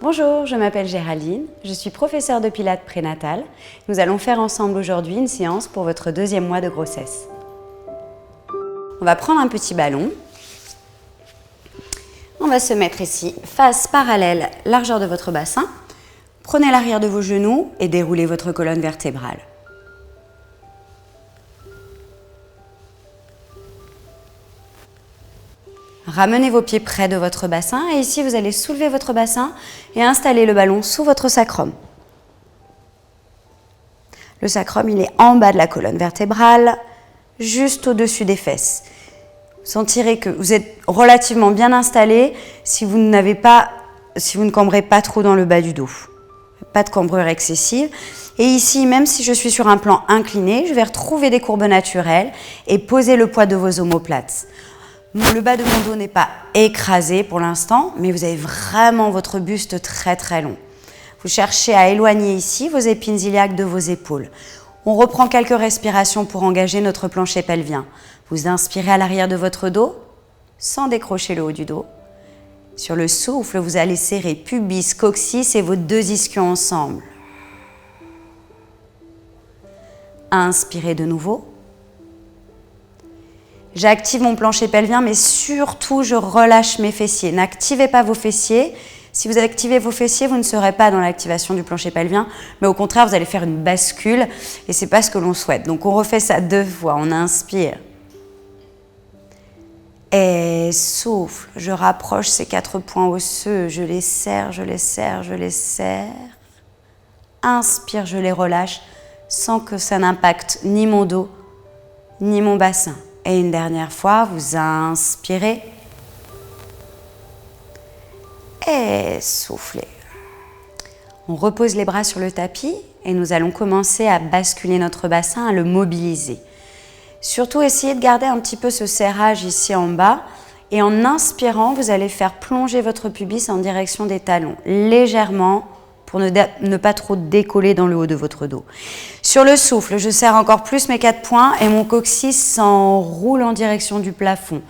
Bonjour, je m'appelle Géraldine, je suis professeure de pilates prénatal. Nous allons faire ensemble aujourd'hui une séance pour votre 2e mois de grossesse. On va prendre un petit ballon. On va se mettre ici, face parallèle, largeur de votre bassin. Prenez l'arrière de vos genoux et déroulez votre colonne vertébrale. Ramenez vos pieds près de votre bassin et ici vous allez soulever votre bassin et installer le ballon sous votre sacrum. Le sacrum, il est en bas de la colonne vertébrale, juste au-dessus des fesses. Vous sentirez que vous êtes relativement bien installé si vous ne cambrez pas trop dans le bas du dos. Pas de cambrure excessive. Et ici, même si je suis sur un plan incliné, je vais retrouver des courbes naturelles et poser le poids de vos omoplates. Le bas de mon dos n'est pas écrasé pour l'instant, mais vous avez vraiment votre buste très très long. Vous cherchez à éloigner ici vos épines iliaques de vos épaules. On reprend quelques respirations pour engager notre plancher pelvien. Vous inspirez à l'arrière de votre dos, sans décrocher le haut du dos. Sur le souffle, vous allez serrer pubis, coccyx et vos 2 ischions ensemble. Inspirez de nouveau. J'active mon plancher pelvien, mais surtout, je relâche mes fessiers. N'activez pas vos fessiers. Si vous activez vos fessiers, vous ne serez pas dans l'activation du plancher pelvien, mais au contraire, vous allez faire une bascule et ce n'est pas ce que l'on souhaite. Donc, on refait ça 2 fois. On inspire. Et souffle. Je rapproche ces 4 points osseux. Je les serre, je les serre, je les serre. Inspire, je les relâche sans que ça n'impacte ni mon dos, ni mon bassin. Et une dernière fois, vous inspirez et soufflez. On repose les bras sur le tapis et nous allons commencer à basculer notre bassin, à le mobiliser. Surtout, essayez de garder un petit peu ce serrage ici en bas et en inspirant, vous allez faire plonger votre pubis en direction des talons, légèrement, pour ne pas trop décoller dans le haut de votre dos. Sur le souffle, je serre encore plus mes 4 points et mon coccyx s'enroule en direction du plafond.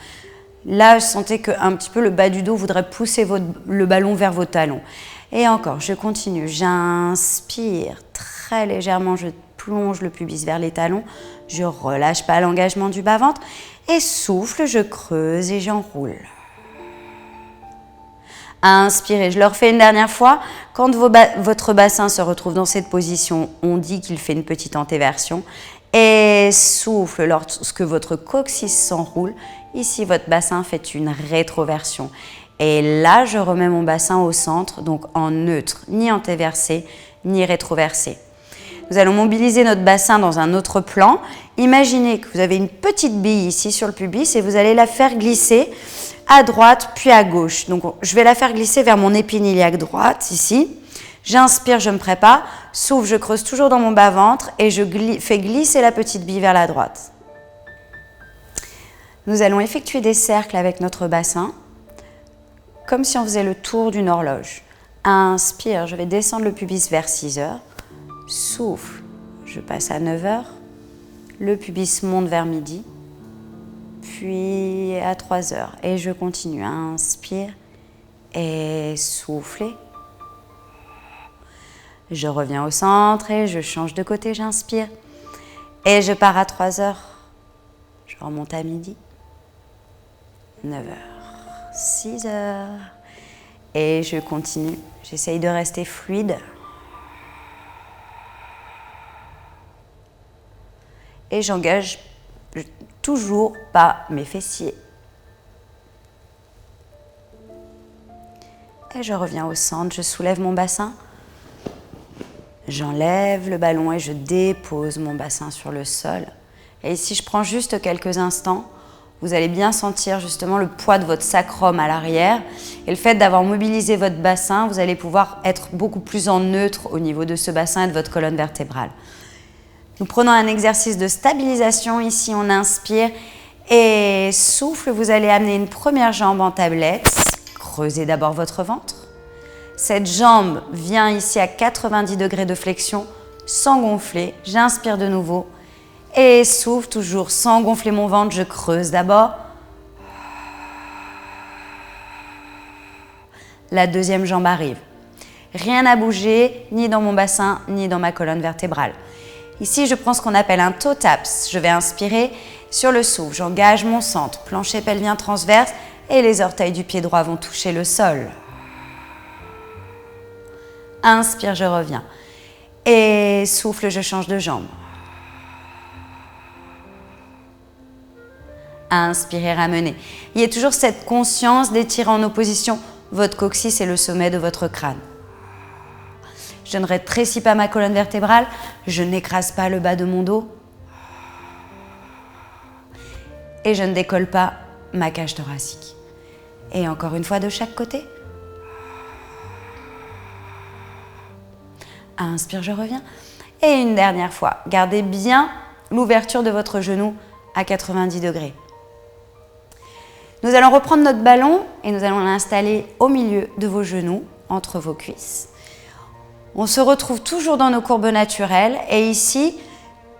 Là, je sentais qu'un petit peu le bas du dos voudrait pousser le ballon vers vos talons. Et encore, je continue. J'inspire très légèrement, je plonge le pubis vers les talons. Je ne relâche pas l'engagement du bas-ventre. Et souffle, je creuse et j'enroule. Inspirez, je le refais une dernière fois. Quand votre bassin se retrouve dans cette position, on dit qu'il fait une petite antéversion. Et souffle, lorsque votre coccyx s'enroule, ici votre bassin fait une rétroversion. Et là, je remets mon bassin au centre, donc en neutre, ni antéversé, ni rétroversé. Nous allons mobiliser notre bassin dans un autre plan. Imaginez que vous avez une petite bille ici sur le pubis et vous allez la faire glisser à droite puis à gauche. Donc, je vais la faire glisser vers mon épine iliaque droite, ici. J'inspire, je me prépare. Souffle, je creuse toujours dans mon bas-ventre et je fais glisser la petite bille vers la droite. Nous allons effectuer des cercles avec notre bassin, comme si on faisait le tour d'une horloge. Inspire, je vais descendre le pubis vers 6 heures. Souffle, je passe à 9 heures. Le pubis monte vers midi. Puis à 3 heures. Et je continue. Inspire et soufflez. Je reviens au centre et je change de côté. J'inspire. Et je pars à 3 heures. Je remonte à midi. 9 heures. 6 heures. Et je continue. J'essaye de rester fluide. Et j'engage toujours pas mes fessiers. Et je reviens au centre, je soulève mon bassin. J'enlève le ballon et je dépose mon bassin sur le sol. Et ici, je prends juste quelques instants. Vous allez bien sentir justement le poids de votre sacrum à l'arrière. Et le fait d'avoir mobilisé votre bassin, vous allez pouvoir être beaucoup plus en neutre au niveau de ce bassin et de votre colonne vertébrale. Nous prenons un exercice de stabilisation. Ici, on inspire et souffle. Vous allez amener une première jambe en tablette. Creusez d'abord votre ventre. Cette jambe vient ici à 90 degrés de flexion sans gonfler. J'inspire de nouveau et souffle toujours sans gonfler mon ventre. Je creuse d'abord. La deuxième jambe arrive. Rien n'a bougé, ni dans mon bassin, ni dans ma colonne vertébrale. Ici, je prends ce qu'on appelle un toe taps. Je vais inspirer sur le souffle. J'engage mon centre, plancher pelvien transverse et les orteils du pied droit vont toucher le sol. Inspire, je reviens. Et souffle, je change de jambe. Inspirez, ramenez. Il y a toujours cette conscience d'étirer en opposition votre coccyx et le sommet de votre crâne. Je ne rétrécis pas ma colonne vertébrale, je n'écrase pas le bas de mon dos et je ne décolle pas ma cage thoracique. Et encore une fois de chaque côté. Inspire, je reviens. Et une dernière fois, gardez bien l'ouverture de votre genou à 90 degrés. Nous allons reprendre notre ballon et nous allons l'installer au milieu de vos genoux, entre vos cuisses. On se retrouve toujours dans nos courbes naturelles et ici,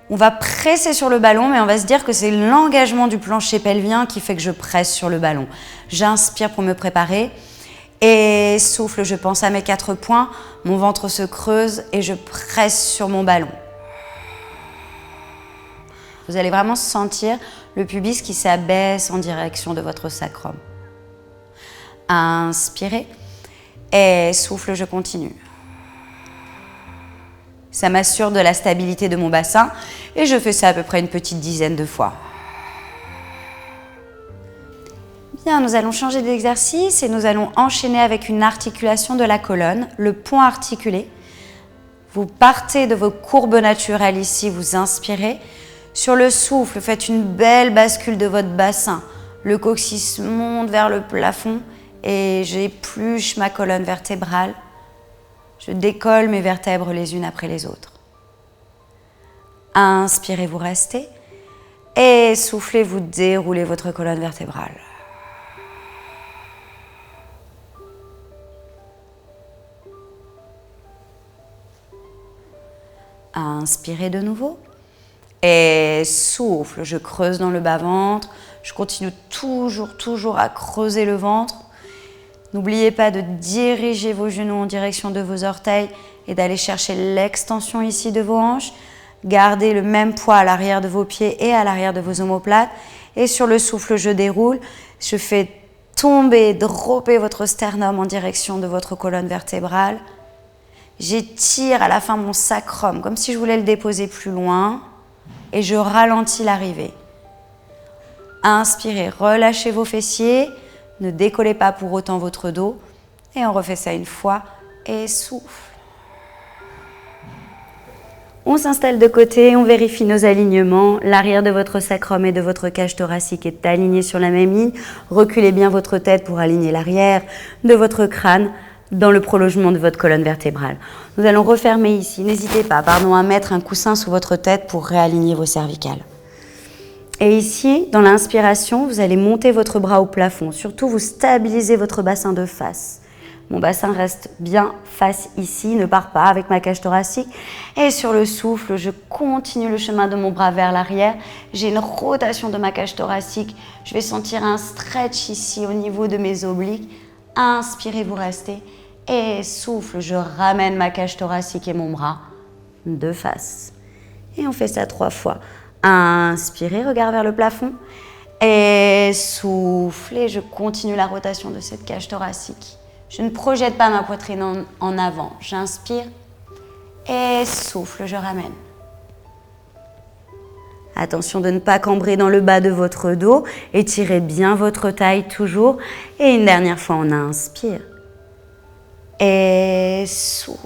on va presser sur le ballon, mais on va se dire que c'est l'engagement du plancher pelvien qui fait que je presse sur le ballon. J'inspire pour me préparer et souffle, je pense à mes 4 points, mon ventre se creuse et je presse sur mon ballon. Vous allez vraiment sentir le pubis qui s'abaisse en direction de votre sacrum. Inspirez et souffle, je continue. Ça m'assure de la stabilité de mon bassin et je fais ça à peu près une petite dizaine de fois. Bien, nous allons changer d'exercice et nous allons enchaîner avec une articulation de la colonne, le point articulé. Vous partez de vos courbes naturelles ici, vous inspirez. Sur le souffle, faites une belle bascule de votre bassin. Le coccyx monte vers le plafond et j'épluche ma colonne vertébrale. Je décolle mes vertèbres les unes après les autres. Inspirez, vous restez. Et soufflez, vous déroulez votre colonne vertébrale. Inspirez de nouveau. Et souffle, je creuse dans le bas-ventre. Je continue toujours à creuser le ventre. N'oubliez pas de diriger vos genoux en direction de vos orteils et d'aller chercher l'extension ici de vos hanches. Gardez le même poids à l'arrière de vos pieds et à l'arrière de vos omoplates. Et sur le souffle, je déroule. Je fais tomber, dropper votre sternum en direction de votre colonne vertébrale. J'étire à la fin mon sacrum comme si je voulais le déposer plus loin. Et je ralentis l'arrivée. Inspirez, relâchez vos fessiers. Ne décollez pas pour autant votre dos. Et on refait ça une fois. Et souffle. On s'installe de côté, on vérifie nos alignements. L'arrière de votre sacrum et de votre cage thoracique est aligné sur la même ligne. Reculez bien votre tête pour aligner l'arrière de votre crâne dans le prolongement de votre colonne vertébrale. Nous allons refermer ici. N'hésitez pas, à mettre un coussin sous votre tête pour réaligner vos cervicales. Et ici, dans l'inspiration, vous allez monter votre bras au plafond. Surtout, vous stabilisez votre bassin de face. Mon bassin reste bien face ici, ne part pas avec ma cage thoracique. Et sur le souffle, je continue le chemin de mon bras vers l'arrière. J'ai une rotation de ma cage thoracique. Je vais sentir un stretch ici au niveau de mes obliques. Inspirez, vous restez. Et souffle, je ramène ma cage thoracique et mon bras de face. Et on fait ça 3 fois. Inspirez, regard vers le plafond. Et soufflez, je continue la rotation de cette cage thoracique. Je ne projette pas ma poitrine en avant. J'inspire et souffle, je ramène. Attention de ne pas cambrer dans le bas de votre dos. Étirez bien votre taille toujours. Et une dernière fois, on inspire. Et souffle.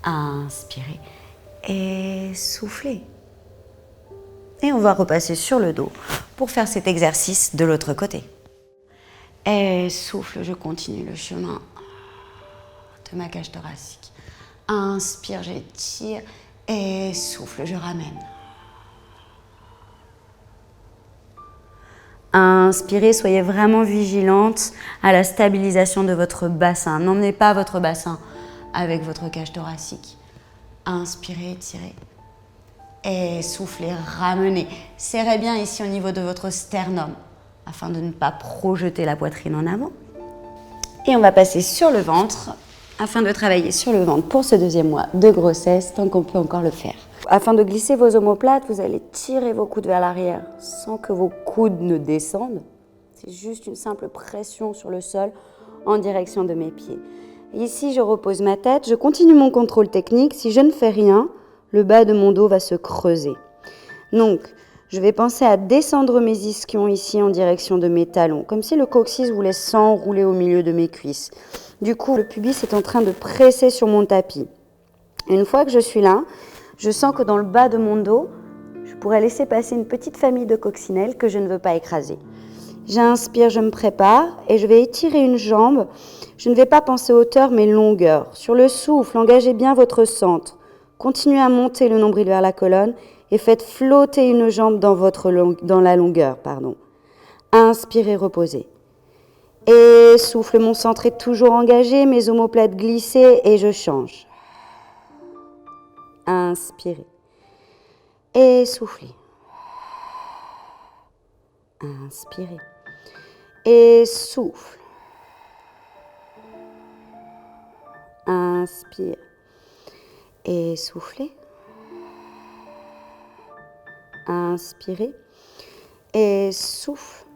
Inspirez. Et soufflez. Et on va repasser sur le dos pour faire cet exercice de l'autre côté. Et souffle, je continue le chemin de ma cage thoracique. Inspire, j'étire. Et souffle, je ramène. Inspirez, soyez vraiment vigilante à la stabilisation de votre bassin. N'emmenez pas votre bassin avec votre cage thoracique. Inspirez, étirez. Et soufflez, ramenez. Serrez bien ici au niveau de votre sternum afin de ne pas projeter la poitrine en avant. Et on va passer sur le ventre, afin de travailler sur le ventre pour ce deuxième mois de grossesse, tant qu'on peut encore le faire. Afin de glisser vos omoplates, vous allez tirer vos coudes vers l'arrière sans que vos coudes ne descendent. C'est juste une simple pression sur le sol en direction de mes pieds. Ici, je repose ma tête, je continue mon contrôle technique. Si je ne fais rien, le bas de mon dos va se creuser. Donc, je vais penser à descendre mes ischions ici en direction de mes talons, comme si le coccyx voulait s'enrouler au milieu de mes cuisses. Du coup, le pubis est en train de presser sur mon tapis. Une fois que je suis là, je sens que dans le bas de mon dos, je pourrais laisser passer une petite famille de coccinelles que je ne veux pas écraser. J'inspire, je me prépare et je vais étirer une jambe. Je ne vais pas penser hauteur mais longueur. Sur le souffle, engagez bien votre centre. Continuez à monter le nombril vers la colonne et faites flotter une jambe dans la longueur. Inspirez, reposez. Et souffle, mon centre est toujours engagé, mes omoplates glissées et je change. Inspirez. Et soufflez. Inspirez. Et souffle. Inspire. Et soufflez. Inspirez. Et souffle.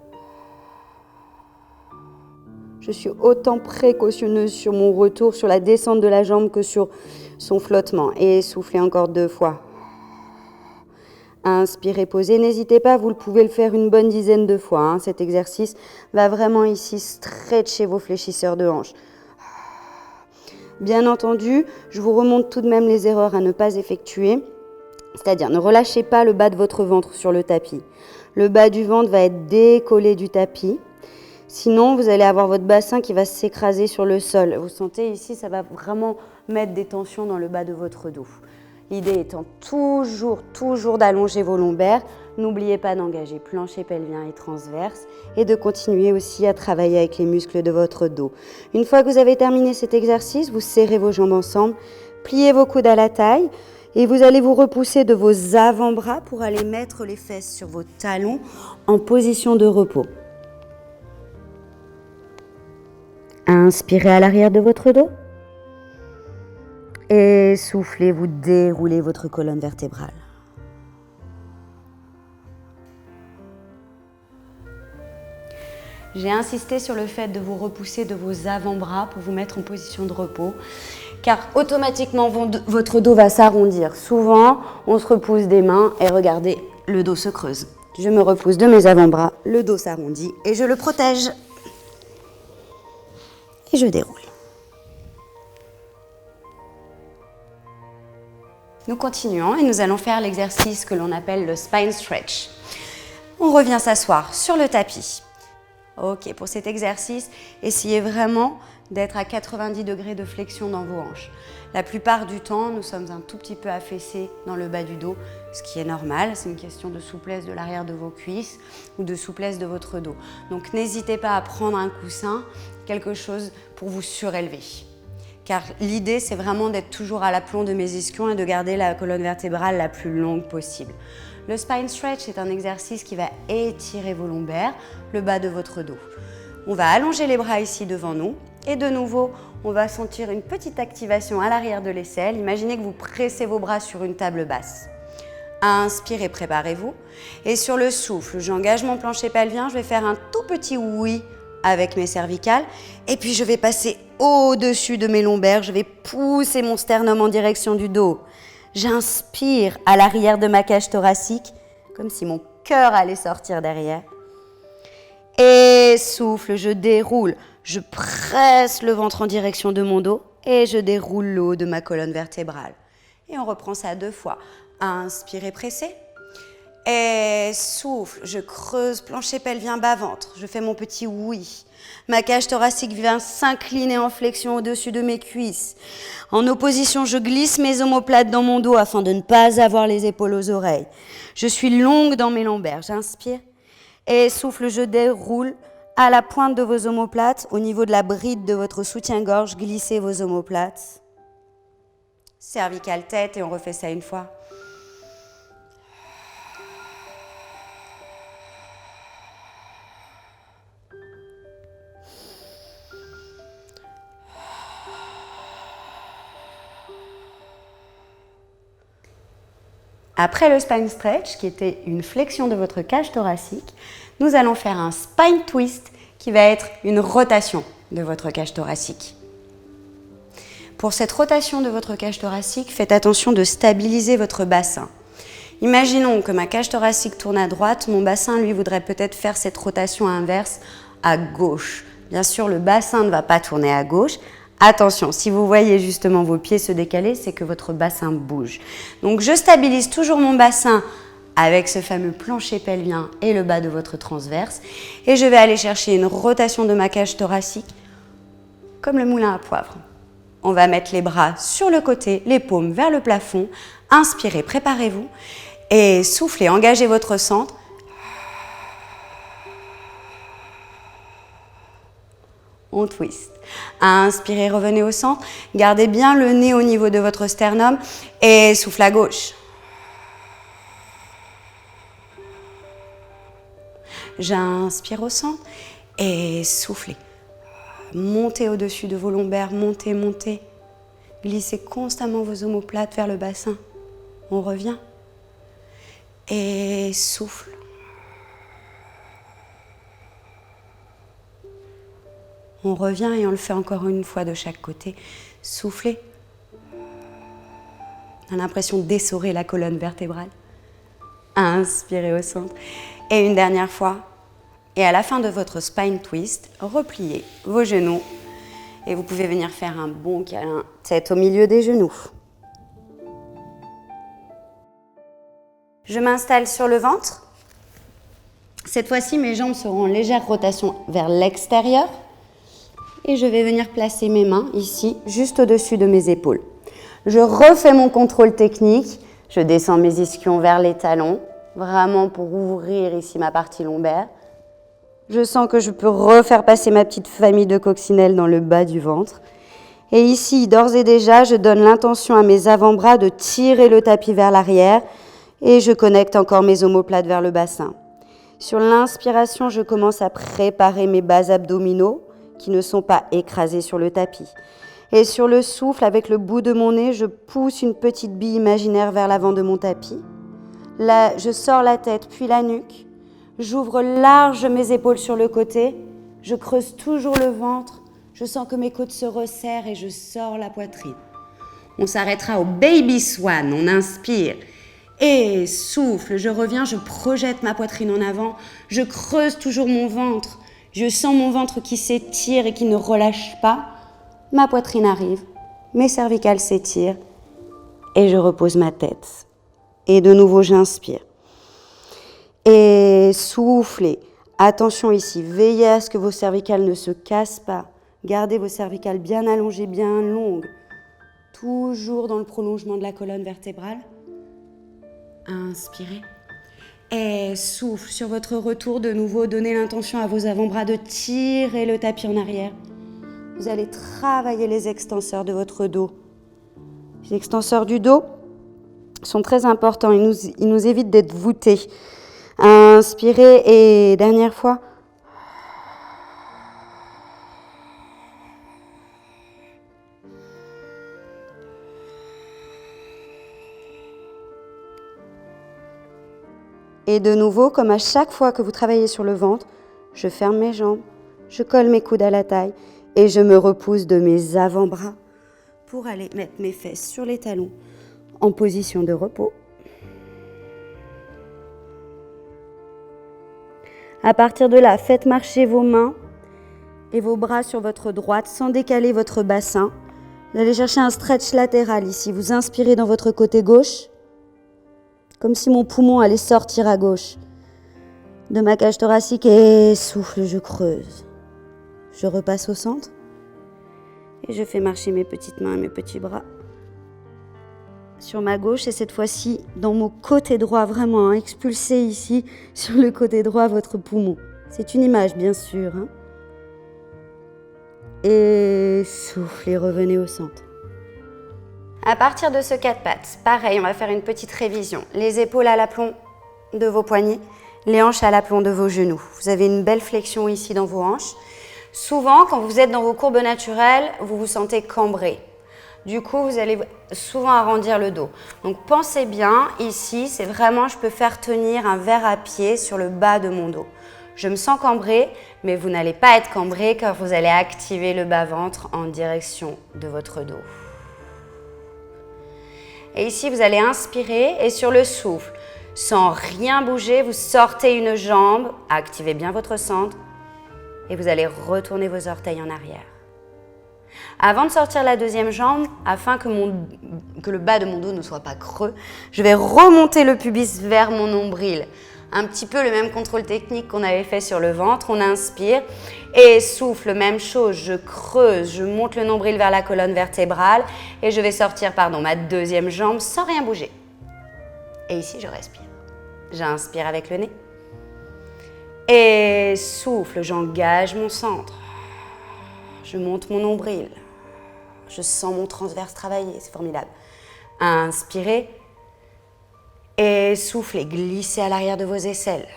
Je suis autant précautionneuse sur mon retour, sur la descente de la jambe que sur son flottement. Et soufflez encore 2 fois. Inspirez, posez. N'hésitez pas, vous pouvez le faire une bonne dizaine de fois. Cet exercice va vraiment ici stretcher vos fléchisseurs de hanches. Bien entendu, je vous remonte tout de même les erreurs à ne pas effectuer. C'est-à-dire, ne relâchez pas le bas de votre ventre sur le tapis. Le bas du ventre va être décollé du tapis. Sinon, vous allez avoir votre bassin qui va s'écraser sur le sol. Vous sentez ici, ça va vraiment mettre des tensions dans le bas de votre dos. L'idée étant toujours d'allonger vos lombaires. N'oubliez pas d'engager plancher pelvien et transverse et de continuer aussi à travailler avec les muscles de votre dos. Une fois que vous avez terminé cet exercice, vous serrez vos jambes ensemble, pliez vos coudes à la taille et vous allez vous repousser de vos avant-bras pour aller mettre les fesses sur vos talons en position de repos. Inspirez à l'arrière de votre dos. Et soufflez, vous déroulez votre colonne vertébrale. J'ai insisté sur le fait de vous repousser de vos avant-bras pour vous mettre en position de repos, car automatiquement votre dos va s'arrondir. Souvent, on se repousse des mains et regardez, le dos se creuse. Je me repousse de mes avant-bras, le dos s'arrondit et je le protège. Et je déroule. Nous continuons et nous allons faire l'exercice que l'on appelle le spine stretch. On revient s'asseoir sur le tapis. Ok, pour cet exercice, essayez vraiment d'être à 90 degrés de flexion dans vos hanches. La plupart du temps, nous sommes un tout petit peu affaissés dans le bas du dos, ce qui est normal. C'est une question de souplesse de l'arrière de vos cuisses ou de souplesse de votre dos. Donc n'hésitez pas à prendre un coussin, quelque chose pour vous surélever. Car l'idée, c'est vraiment d'être toujours à l'aplomb de mes ischions et de garder la colonne vertébrale la plus longue possible. Le spine stretch est un exercice qui va étirer vos lombaires, le bas de votre dos. On va allonger les bras ici devant nous et de nouveau, on va sentir une petite activation à l'arrière de l'aisselle. Imaginez que vous pressez vos bras sur une table basse. Inspirez, préparez-vous. Et sur le souffle, j'engage mon plancher pelvien, je vais faire un tout petit oui avec mes cervicales et puis je vais passer au-dessus de mes lombaires, je vais pousser mon sternum en direction du dos. J'inspire à l'arrière de ma cage thoracique, comme si mon cœur allait sortir derrière. Et souffle, je déroule, je presse le ventre en direction de mon dos et je déroule le haut de ma colonne vertébrale. Et on reprend ça 2 fois. Inspirez, pressez. Et souffle, je creuse plancher pelvien bas-ventre, je fais mon petit oui. Ma cage thoracique vient s'incliner en flexion au-dessus de mes cuisses. En opposition, je glisse mes omoplates dans mon dos afin de ne pas avoir les épaules aux oreilles. Je suis longue dans mes lombaires, j'inspire. Et souffle, je déroule à la pointe de vos omoplates, au niveau de la bride de votre soutien-gorge, glissez vos omoplates. Cervicale tête et on refait ça 1 fois. Après le spine stretch, qui était une flexion de votre cage thoracique, nous allons faire un spine twist qui va être une rotation de votre cage thoracique. Pour cette rotation de votre cage thoracique, faites attention de stabiliser votre bassin. Imaginons que ma cage thoracique tourne à droite, mon bassin, lui, voudrait peut-être faire cette rotation inverse à gauche. Bien sûr, le bassin ne va pas tourner à gauche. Attention, si vous voyez justement vos pieds se décaler, c'est que votre bassin bouge. Donc, je stabilise toujours mon bassin avec ce fameux plancher pelvien et le bas de votre transverse. Et je vais aller chercher une rotation de ma cage thoracique comme le moulin à poivre. On va mettre les bras sur le côté, les paumes vers le plafond. Inspirez, préparez-vous et soufflez, engagez votre centre. On twist. Inspirez, revenez au centre. Gardez bien le nez au niveau de votre sternum et souffle à gauche. J'inspire au centre et soufflez. Montez au-dessus de vos lombaires, montez, montez. Glissez constamment vos omoplates vers le bassin. On revient. Et souffle. On revient et on le fait encore une fois de chaque côté. Soufflez. On a l'impression d'essorer la colonne vertébrale. Inspirez au centre. Et une dernière fois. Et à la fin de votre spine twist, repliez vos genoux. Et vous pouvez venir faire un bon câlin, tête au milieu des genoux. Je m'installe sur le ventre. Cette fois-ci, mes jambes seront en légère rotation vers l'extérieur. Et je vais venir placer mes mains ici, juste au-dessus de mes épaules. Je refais mon contrôle technique. Je descends mes ischions vers les talons, vraiment pour ouvrir ici ma partie lombaire. Je sens que je peux refaire passer ma petite famille de coccinelles dans le bas du ventre. Et ici, d'ores et déjà, je donne l'intention à mes avant-bras de tirer le tapis vers l'arrière et je connecte encore mes omoplates vers le bassin. Sur l'inspiration, je commence à préparer mes bas abdominaux qui ne sont pas écrasés sur le tapis. Et sur le souffle, avec le bout de mon nez, je pousse une petite bille imaginaire vers l'avant de mon tapis. Là, je sors la tête, puis la nuque. J'ouvre large mes épaules sur le côté. Je creuse toujours le ventre. Je sens que mes côtes se resserrent et je sors la poitrine. On s'arrêtera au Baby Swan. On inspire et souffle. Je reviens, je projette ma poitrine en avant. Je creuse toujours mon ventre. Je sens mon ventre qui s'étire et qui ne relâche pas. Ma poitrine arrive, mes cervicales s'étirent et je repose ma tête. Et de nouveau, j'inspire. Et soufflez. Attention ici, veillez à ce que vos cervicales ne se cassent pas. Gardez vos cervicales bien allongées, bien longues. Toujours dans le prolongement de la colonne vertébrale. Inspirez. Et souffle. Sur votre retour, de nouveau, donnez l'intention à vos avant-bras de tirer le tapis en arrière. Vous allez travailler les extenseurs de votre dos. Les extenseurs du dos sont très importants. Ils nous évitent d'être voûtés. Inspirez et dernière fois. Et de nouveau, comme à chaque fois que vous travaillez sur le ventre, je ferme mes jambes, je colle mes coudes à la taille et je me repousse de mes avant-bras pour aller mettre mes fesses sur les talons en position de repos. À partir de là, faites marcher vos mains et vos bras sur votre droite sans décaler votre bassin. Vous allez chercher un stretch latéral ici. Vous inspirez dans votre côté gauche, comme si mon poumon allait sortir à gauche de ma cage thoracique et souffle, je creuse. Je repasse au centre et je fais marcher mes petites mains et mes petits bras sur ma gauche et cette fois-ci dans mon côté droit, vraiment, expulsez ici sur le côté droit votre poumon. C'est une image bien sûr. Et soufflez, revenez au centre. À partir de ce 4 pattes, pareil, on va faire une petite révision. Les épaules à l'aplomb de vos poignets, les hanches à l'aplomb de vos genoux. Vous avez une belle flexion ici dans vos hanches. Souvent, quand vous êtes dans vos courbes naturelles, vous vous sentez cambré. Du coup, vous allez souvent arrondir le dos. Donc, pensez bien, ici, c'est vraiment, je peux faire tenir un verre à pied sur le bas de mon dos. Je me sens cambré, mais vous n'allez pas être cambré car vous allez activer le bas-ventre en direction de votre dos. Et ici, vous allez inspirer et sur le souffle, sans rien bouger, vous sortez une jambe, activez bien votre centre et vous allez retourner vos orteils en arrière. Avant de sortir la deuxième jambe, afin que le bas de mon dos ne soit pas creux, je vais remonter le pubis vers mon nombril. Un petit peu le même contrôle technique qu'on avait fait sur le ventre. On inspire et souffle, même chose, je creuse, je monte le nombril vers la colonne vertébrale et je vais sortir ma deuxième jambe sans rien bouger. Et ici, je respire. J'inspire avec le nez. Et souffle, j'engage mon centre. Je monte mon nombril. Je sens mon transverse travailler, c'est formidable. Inspirez. Et soufflez, glissez à l'arrière de vos aisselles.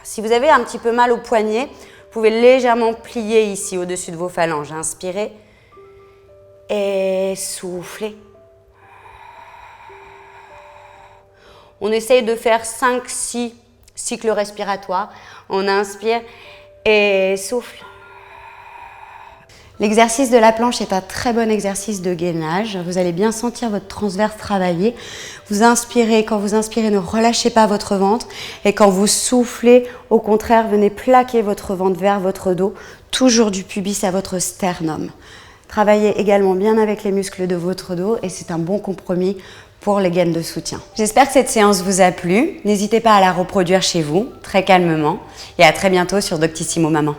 Si vous avez un petit peu mal au poignet, vous pouvez légèrement plier ici au-dessus de vos phalanges. Inspirez. Et soufflez. On essaye de faire 5-6 cycles respiratoires. On inspire et souffle. L'exercice de la planche est un très bon exercice de gainage. Vous allez bien sentir votre transverse travailler. Vous inspirez, quand vous inspirez, ne relâchez pas votre ventre. Et quand vous soufflez, au contraire, venez plaquer votre ventre vers votre dos, toujours du pubis à votre sternum. Travaillez également bien avec les muscles de votre dos et c'est un bon compromis pour les gaines de soutien. J'espère que cette séance vous a plu. N'hésitez pas à la reproduire chez vous, très calmement. Et à très bientôt sur Doctissimo Maman.